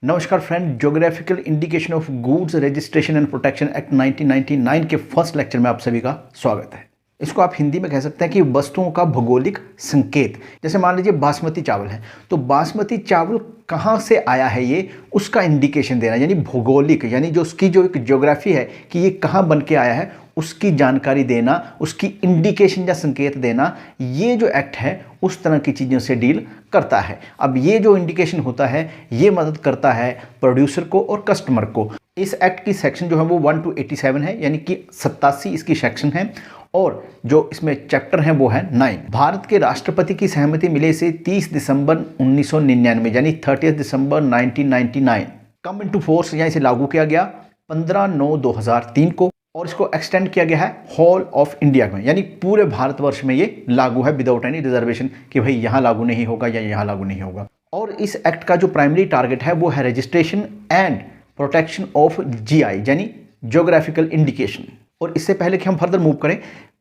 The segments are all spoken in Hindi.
नमस्कार friend, geographical indication of goods registration and protection act 1999 के फर्स्ट लेक्चर में आप सभी का स्वागत है। इसको आप हिंदी में कह सकते हैं कि वस्तुओं का भौगोलिक संकेत। जैसे मान लीजिए बासमती चावल है, तो बासमती चावल कहाँ से आया है ये उसका इंडिकेशन देना, यानी भौगोलिक, यानी जो उसकी जो एक ज्योग्राफी है कि ये कहाँ बन के आया है उसकी जानकारी देना, उसकी इंडिकेशन या संकेत देना, ये जो एक्ट है उस तरह की चीज़ों से डील करता है। अब ये जो इंडिकेशन होता है ये मदद करता है प्रोड्यूसर को और कस्टमर को। इस एक्ट की सेक्शन जो है वो 1 to 87 है, यानी कि 87 इसकी सेक्शन है और जो इसमें चैप्टर है वो है 9। भारत के राष्ट्रपति की सहमति मिले से 30 दिसंबर 1999 यानी 30 दिसंबर 1999 कम इनटू फोर्स, यानी इसे लागू किया गया 15/9/2003 को, और इसको एक्सटेंड किया गया है होल ऑफ इंडिया में, यानी पूरे भारतवर्ष में ये लागू है विदाउट एनी रिजर्वेशन कि भाई यहाँ लागू नहीं होगा या यहाँ लागू नहीं होगा। और इस एक्ट का जो प्राइमरी टारगेट है वो है registration and protection of GI यानी ज्योग्राफिकल इंडिकेशन। और इससे पहले कि हम फर्दर मूव करें,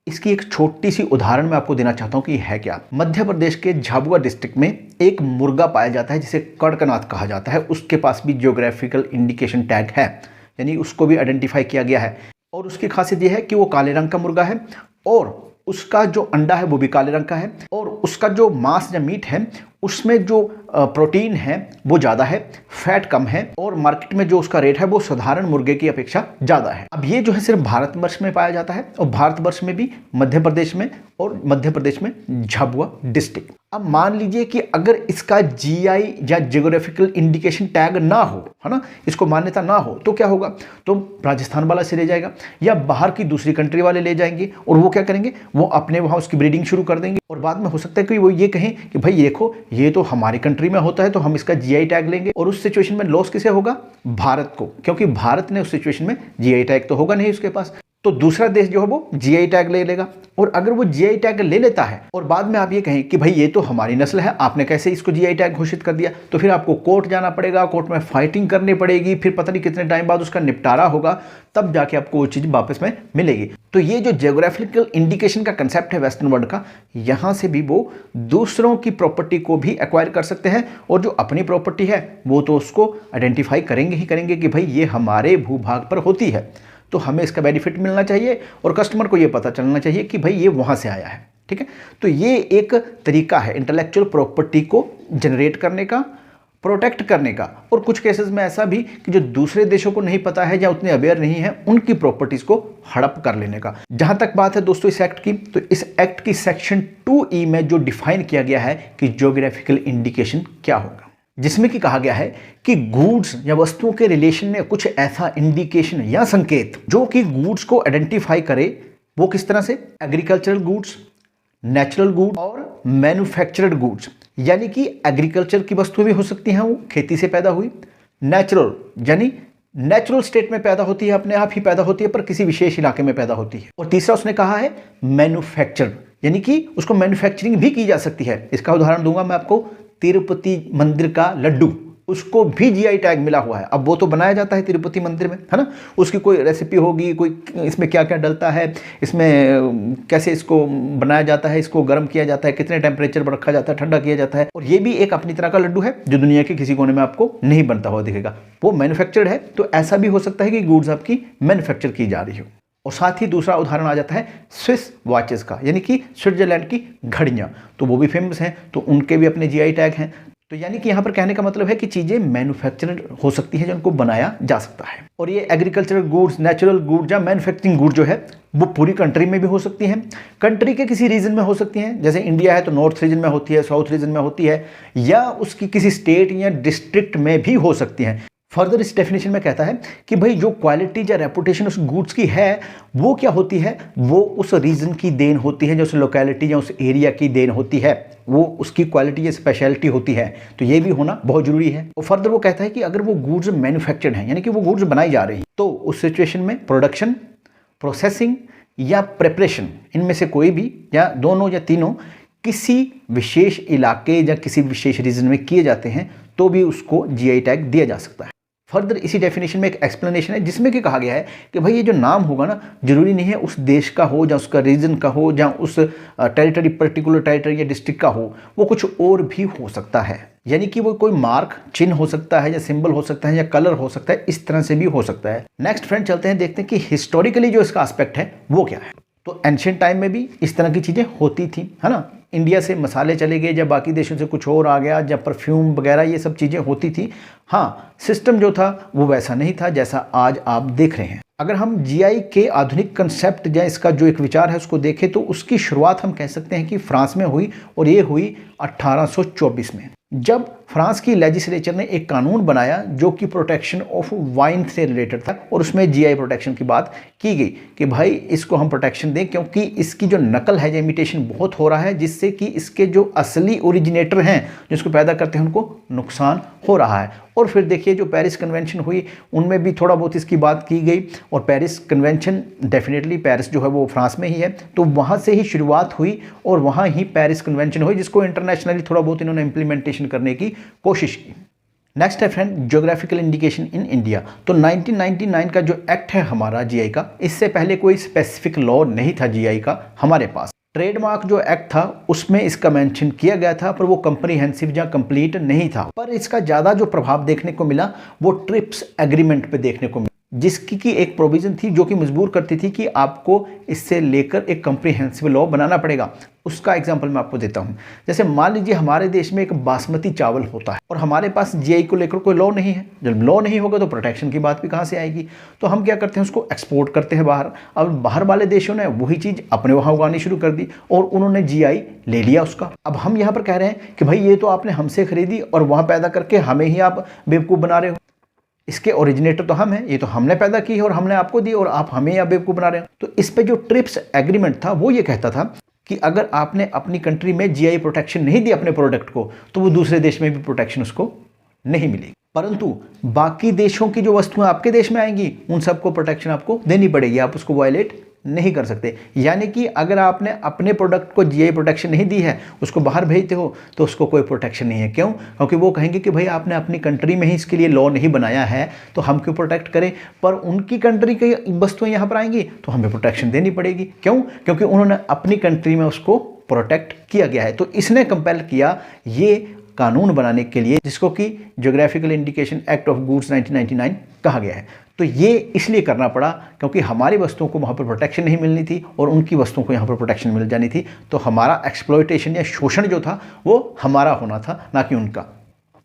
इसकी एक छोटी सी उदाहरण मैं आपको देना चाहता हूं कि है क्या। मध्य प्रदेश के झाबुआ डिस्ट्रिक्ट में एक मुर्गा पाया जाता है जिसे कड़कनाथ कहा जाता है। उसके पास भी ज्योग्राफिकल इंडिकेशन टैग है, यानी उसको भी आइडेंटिफाई किया गया है। और उसकी खासियत यह है कि वो काले रंग का मुर्गा है और उसका जो अंडा है वो भी काले रंग का है, और उसका जो मांस या मीट है उसमें जो प्रोटीन है वो ज़्यादा है, फैट कम है, और मार्केट में जो उसका रेट है वो साधारण मुर्गे की अपेक्षा ज़्यादा है। अब ये जो है सिर्फ भारतवर्ष में पाया जाता है, और भारतवर्ष में भी मध्य प्रदेश में, और मध्य प्रदेश में झाबुआ डिस्ट्रिक्ट। अब मान लीजिए कि अगर इसका जीआई या जियोग्राफिकल इंडिकेशन टैग ना हो, है ना, इसको मान्यता ना हो, तो क्या होगा, तो राजस्थान वाला से ले जाएगा या बाहर की दूसरी कंट्री वाले ले जाएंगे, और वो क्या करेंगे, वो अपने वहाँ उसकी ब्रीडिंग शुरू कर देंगे। और बाद में हो सकता है कि वो ये कहें कि भाई देखो ये तो हमारी कंट्री में होता है तो हम इसका जीआई टैग लेंगे, और उस सिचुएशन में लॉस किसे होगा, भारत को, क्योंकि भारत ने उस सिचुएशन में जीआई टैग तो होगा नहीं उसके पास, तो दूसरा देश जो है वो जीआई टैग ले लेगा। और अगर वो जीआई टैग ले लेता है और बाद में आप ये कहें कि भाई ये तो हमारी नस्ल है, आपने कैसे इसको जीआई टैग घोषित कर दिया, तो फिर आपको कोर्ट जाना पड़ेगा, कोर्ट में फाइटिंग करनी पड़ेगी, फिर पता नहीं कितने टाइम बाद उसका निपटारा होगा, तब जाके आपको वो चीज़ वापस में मिलेगी। तो ये जो ज्योग्राफिकल इंडिकेशन का कंसेप्ट है वेस्टर्न वर्ल्ड का, यहाँ से भी वो दूसरों की प्रॉपर्टी को भी एक्वायर कर सकते हैं, और जो अपनी प्रॉपर्टी है वो तो उसको आइडेंटिफाई करेंगे ही करेंगे कि भाई ये हमारे भूभाग पर होती है, तो हमें इसका बेनिफिट मिलना चाहिए, और कस्टमर को ये पता चलना चाहिए कि भाई ये वहाँ से आया है। ठीक है, तो ये एक तरीका है इंटेलेक्चुअल प्रॉपर्टी को जनरेट करने का, प्रोटेक्ट करने का। और कुछ केसेस में ऐसा भी कि जो दूसरे देशों को नहीं पता है या उतने अवेयर नहीं है, उनकी प्रॉपर्टीज को हड़प कर लेने का। जहां तक बात है दोस्तों इस एक्ट की, तो इस एक्ट की सेक्शन 2E में जो डिफाइन किया गया है कि ज्योग्राफिकल इंडिकेशन क्या होगा, जिसमें कि कहा गया है कि गुड्स या वस्तुओं के रिलेशन में कुछ ऐसा इंडिकेशन या संकेत जो कि गुड्स को आइडेंटिफाई करे, वो किस तरह से, एग्रीकल्चरल गुड्स, नेचुरल गुड्स और मैन्युफैक्चर्ड गुड्स, यानी कि एग्रीकल्चर की वस्तुएं भी हो सकती हैं, वो खेती से पैदा हुई, नेचुरल यानी नेचुरल स्टेट में पैदा होती है, अपने आप ही पैदा होती है, पर किसी विशेष इलाके में पैदा होती है, और तीसरा उसने कहा है मैन्युफैक्चर्ड, यानी कि उसको मैन्युफैक्चरिंग भी की जा सकती है। इसका उदाहरण दूंगा मैं आपको, तिरुपति मंदिर का लड्डू, उसको भी जीआई टैग मिला हुआ है। अब वो तो बनाया जाता है तिरुपति मंदिर में, है ना, उसकी कोई रेसिपी होगी, कोई इसमें क्या क्या डलता है, इसमें कैसे इसको बनाया जाता है, इसको गर्म किया जाता है, कितने टेम्परेचर पर रखा जाता है, ठंडा किया जाता है, और ये भी एक अपनी तरह का लड्डू है जो दुनिया के किसी कोने में आपको नहीं बनता हुआ दिखेगा, वो मैन्युफैक्चर्ड है। तो ऐसा भी हो सकता है कि गुड्स आपकी मैन्युफैक्चर की जा रही हो। और साथ ही दूसरा उदाहरण आ जाता है स्विस वॉचेस का, यानी कि स्विट्जरलैंड की घड़ियां, तो वो भी फेमस हैं, तो उनके भी अपने जीआई टैग हैं। तो यानी कि यहाँ पर कहने का मतलब है कि चीज़ें मैन्युफैक्चर्ड हो सकती हैं जिनको बनाया जा सकता है। और ये एग्रीकल्चरल गुड्स, नेचुरल गुड्स या मैन्युफैक्चरिंग गुड्स जो है वो पूरी कंट्री में भी हो सकती हैं, कंट्री के किसी रीजन में हो सकती हैं, जैसे इंडिया है तो नॉर्थ रीजन में होती है, साउथ रीजन में होती है, या उसकी किसी स्टेट या डिस्ट्रिक्ट में भी हो सकती हैं। फर्दर इस डेफिनेशन में कहता है कि भाई जो क्वालिटी या रेपुटेशन उस गुड्स की है वो क्या होती है, वो उस रीजन की देन होती है, जो उस लोकेलिटी या उस एरिया की देन होती है, वो उसकी क्वालिटी या स्पेशलिटी होती है। तो ये भी होना बहुत जरूरी है। और फर्दर वो कहता है कि अगर वो गुड्स मैन्युफैक्चर्ड हैं, यानी कि वो गुड्स बनाई जा रही है, तो उस सिचुएशन में प्रोडक्शन, प्रोसेसिंग या प्रिपरेशन, इनमें से कोई भी या दोनों या तीनों किसी विशेष इलाके या किसी विशेष रीजन में किए जाते हैं, तो भी उसको जीआई टैग दिया जा सकता है। फर्दर इसी डेफिनेशन में एक एक्सप्लेनेशन है जिसमें कि कहा गया है कि भाई ये जो नाम होगा ना, जरूरी नहीं है उस देश का हो, या उसका रीजन का हो, या उस टेरिटरी, पर्टिकुलर टेरिटरी या डिस्ट्रिक्ट का हो, वो कुछ और भी हो सकता है। यानी कि वो कोई मार्क, चिन्ह हो सकता है, या सिंबल हो सकता है, या कलर हो सकता है, इस तरह से भी हो सकता है। नेक्स्ट फ्रेंड चलते हैं, देखते हैं कि हिस्टोरिकली जो इसका एस्पेक्ट है वो क्या है। तो एंशिएंट टाइम में भी इस तरह की चीज़ें होती थी, है ना। इंडिया से मसाले चले गए, जब बाकी देशों से कुछ और आ गया, जब परफ्यूम वगैरह ये सब चीज़ें होती थी। हाँ, सिस्टम जो था वो वैसा नहीं था जैसा आज आप देख रहे हैं। अगर हम जीआई के आधुनिक कंसेप्ट या इसका जो एक विचार है उसको देखें तो उसकी शुरुआत हम कह सकते हैं कि फ्रांस में हुई, और ये हुई 1824 में, जब फ्रांस की लेजिस्लेचर ने एक कानून बनाया जो कि प्रोटेक्शन ऑफ वाइन से रिलेटेड था, और उसमें जीआई प्रोटेक्शन की बात की गई कि भाई इसको हम प्रोटेक्शन दें क्योंकि इसकी जो नकल है, जो इमिटेशन बहुत हो रहा है, जिससे कि इसके जो असली ओरिजिनेटर हैं जो इसको पैदा करते हैं उनको नुकसान हो रहा है। और फिर देखिए जो पेरिस कन्वेंशन हुई उनमें भी थोड़ा बहुत इसकी बात की गई, और पेरिस कन्वेंशन डेफिनेटली, पेरिस जो है वो फ्रांस में ही है, तो वहाँ से ही शुरुआत हुई और वहाँ ही पेरिस कन्वेंशन हुई, जिसको इंटरनेशनली थोड़ा बहुत इन्होंने इम्प्लीमेंटेशन करने की कोशिश की। नेक्स्ट है friend geographical indication in India. तो 1999 का जो एक्ट है हमारा जीआई का, इससे पहले कोई स्पेसिफिक लॉ नहीं था जीआई का हमारे पास। ट्रेडमार्क जो एक्ट था उसमें इसका मेंशन किया गया था, पर वो कंप्रीहेंसिव या कंप्लीट नहीं था। पर इसका ज़्यादा जो प्रभाव देखने को मिला वो ट्रिप्स एग्रीमेंट पे देखने को मिला, जिसकी की एक प्रोविजन थी जो कि मजबूर करती थी कि आपको इससे लेकर एक कंप्रीहेंसिव लॉ बनाना पड़ेगा। उसका एग्जांपल मैं आपको देता हूं। जैसे मान लीजिए हमारे देश में एक बासमती चावल होता है और हमारे पास जीआई को लेकर कोई लॉ नहीं है। जब लॉ नहीं होगा तो प्रोटेक्शन की बात भी कहां से आएगी। तो हम क्या करते हैं, उसको एक्सपोर्ट करते हैं बाहर। अब बाहर वाले देशों ने वही चीज़ अपने वहाँ उगानी शुरू कर दी और उन्होंने जीआई ले लिया उसका। अब हम यहाँ पर कह रहे हैं कि भाई ये तो आपने हमसे खरीदी और वहाँ पैदा करके हमें ही आप बेवकूफ़ बना रहे हो। इसके ओरिजिनेटर तो हम हैं, ये तो हमने पैदा की है और हमने आपको दी, और आप हमें या बेवकूफ़ बना रहे हो। तो इस पे जो ट्रिप्स एग्रीमेंट था वो ये कहता था कि अगर आपने अपनी कंट्री में जीआई प्रोटेक्शन नहीं दी अपने प्रोडक्ट को, तो वो दूसरे देश में भी प्रोटेक्शन उसको नहीं मिलेगी। परंतु बाकी देशों की जो वस्तुएं आपके देश में आएंगी उन सबको प्रोटेक्शन आपको देनी पड़ेगी, आप उसको वायलेट नहीं कर सकते। यानी कि अगर आपने अपने प्रोडक्ट को जीआई प्रोटेक्शन नहीं दी है, उसको बाहर भेजते हो, तो उसको कोई प्रोटेक्शन नहीं है। क्यों? क्योंकि वो कहेंगे कि भाई आपने अपनी कंट्री में ही इसके लिए लॉ नहीं बनाया है, तो हम क्यों प्रोटेक्ट करें। पर उनकी कंट्री की वस्तुएं यहाँ पर आएंगी तो हमें प्रोटेक्शन देनी पड़ेगी। क्यों? क्योंकि उन्होंने अपनी कंट्री में उसको प्रोटेक्ट किया गया है। तो इसने कंपेल किया ये कानून बनाने के लिए, जिसको कि geographical indication act of goods 1999 कहा गया है। तो ये इसलिए करना पड़ा क्योंकि हमारी वस्तुओं को वहाँ पर प्रोटेक्शन नहीं मिलनी थी और उनकी वस्तुओं को यहाँ पर प्रोटेक्शन मिल जानी थी। तो हमारा एक्सप्लॉयटेशन या शोषण जो था वो हमारा होना था, ना कि उनका।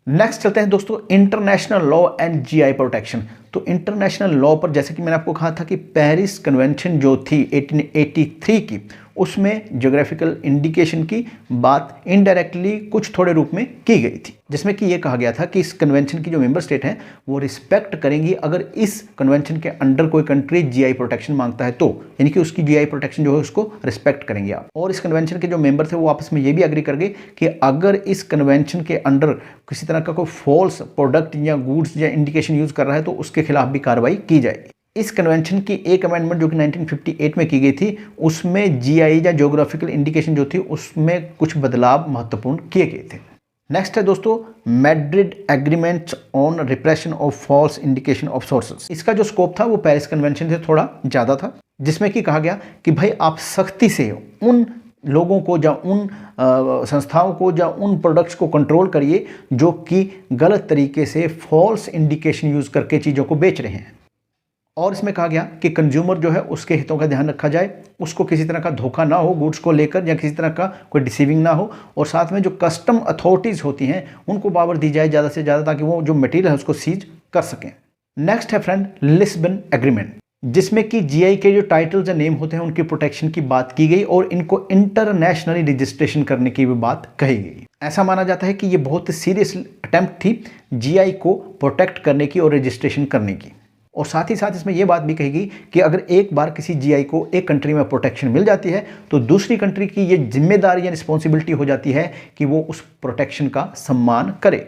नेक्स्ट चलते हैं दोस्तों, international law and GI protection. तो इंटरनेशनल लॉ पर जैसे कि मैंने आपको कहा था कि पेरिस कन्वेंशन जो थी 1883 की, उसमें ज्योग्राफिकल इंडिकेशन की बात इनडायरेक्टली कुछ थोड़े रूप में की गई थी, जिसमें कि ये कहा गया था कि इस कन्वेंशन की जो मेंबर स्टेट हैं वो रिस्पेक्ट करेंगी अगर इस कन्वेंशन के अंडर कोई कंट्री जीआई प्रोटेक्शन मांगता है तो, यानी कि उसकी जीआई प्रोटेक्शन जो है उसको रिस्पेक्ट करेंगे आप। और इस कन्वेंशन के जो मेंबर थे वो आपस में ये भी एग्री कर गए कि अगर इस कन्वेंशन के अंडर किसी तरह का कोई फॉल्स प्रोडक्ट या गुड्स या इंडिकेशन यूज कर रहा है तो उसके खिलाफ भी कार्रवाई की जाएगी। इस कन्वेंशन की एक अमेंडमेंट जो कि 1958 में की गई थी, उसमें जीआई या ज्योग्राफिकल इंडिकेशन जो थी उसमें कुछ बदलाव महत्वपूर्ण किए गए थे। नेक्स्ट है दोस्तों, Madrid agreement on repression of false indication of sources. इसका जो स्कोप था वो पेरिस कन्वेंशन से थोड़ा ज़्यादा था, जिसमें कि कहा गया कि भाई आप सख्ती से उन लोगों को या उन संस्थाओं को या उन प्रोडक्ट्स को कंट्रोल करिए जो कि गलत तरीके से फॉल्स इंडिकेशन यूज़ करके चीज़ों को बेच रहे हैं। और इसमें कहा गया कि कंज्यूमर जो है उसके हितों का ध्यान रखा जाए, उसको किसी तरह का धोखा ना हो गुड्स को लेकर, या किसी तरह का कोई डिसीविंग ना हो, और साथ में जो कस्टम अथॉरिटीज़ होती हैं उनको पावर दी जाए ज़्यादा से ज़्यादा, ताकि वो जो मटेरियल है उसको सीज कर सकें। नेक्स्ट है फ्रेंड, लिस्बन एग्रीमेंट, जिसमें कि जीआई के जो टाइटल्स या नेम होते हैं उनकी प्रोटेक्शन की बात की गई और इनको इंटरनेशनली रजिस्ट्रेशन करने की भी बात कही गई। ऐसा माना जाता है कि ये बहुत सीरियस अटेम्प्ट थी जीआई को प्रोटेक्ट करने की और रजिस्ट्रेशन करने की। और साथ ही साथ इसमें यह बात भी कही कि अगर एक बार किसी जीआई को एक कंट्री में प्रोटेक्शन मिल जाती है तो दूसरी कंट्री की ये जिम्मेदारी या रिस्पॉन्सिबिलिटी हो जाती है कि वो उस प्रोटेक्शन का सम्मान करे।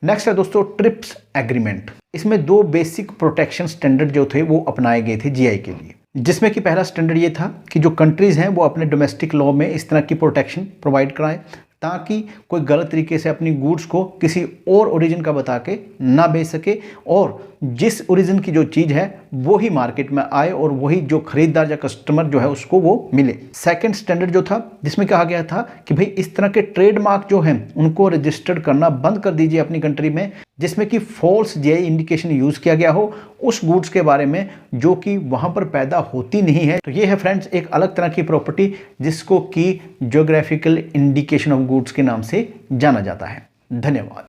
नेक्स्ट है दोस्तों, ट्रिप्स एग्रीमेंट। इसमें दो बेसिक प्रोटेक्शन स्टैंडर्ड जो थे वो अपनाए गए थे जीआई के लिए, जिसमें कि पहला स्टैंडर्ड ये था कि जो कंट्रीज़ हैं वो अपने डोमेस्टिक लॉ में इस तरह की प्रोटेक्शन प्रोवाइड कराएं, ताकि कोई गलत तरीके से अपनी गुड्स को किसी और ओरिजिन का बता के ना बेच सके और जिस ओरिजिन की जो चीज़ है वो ही मार्केट में आए और वही जो खरीदार या कस्टमर जो है उसको वो मिले। सेकंड स्टैंडर्ड जो था जिसमें कहा गया था कि भाई इस तरह के ट्रेडमार्क जो हैं उनको रजिस्टर्ड करना बंद कर दीजिए अपनी कंट्री में, जिसमें कि फॉल्स जीआई इंडिकेशन यूज़ किया गया हो उस गुड्स के बारे में जो कि वहाँ पर पैदा होती नहीं है। तो ये है फ्रेंड्स एक अलग तरह की प्रॉपर्टी जिसको कि ज्योग्राफिकल इंडिकेशन ऑफ गुड्स के नाम से जाना जाता है। धन्यवाद।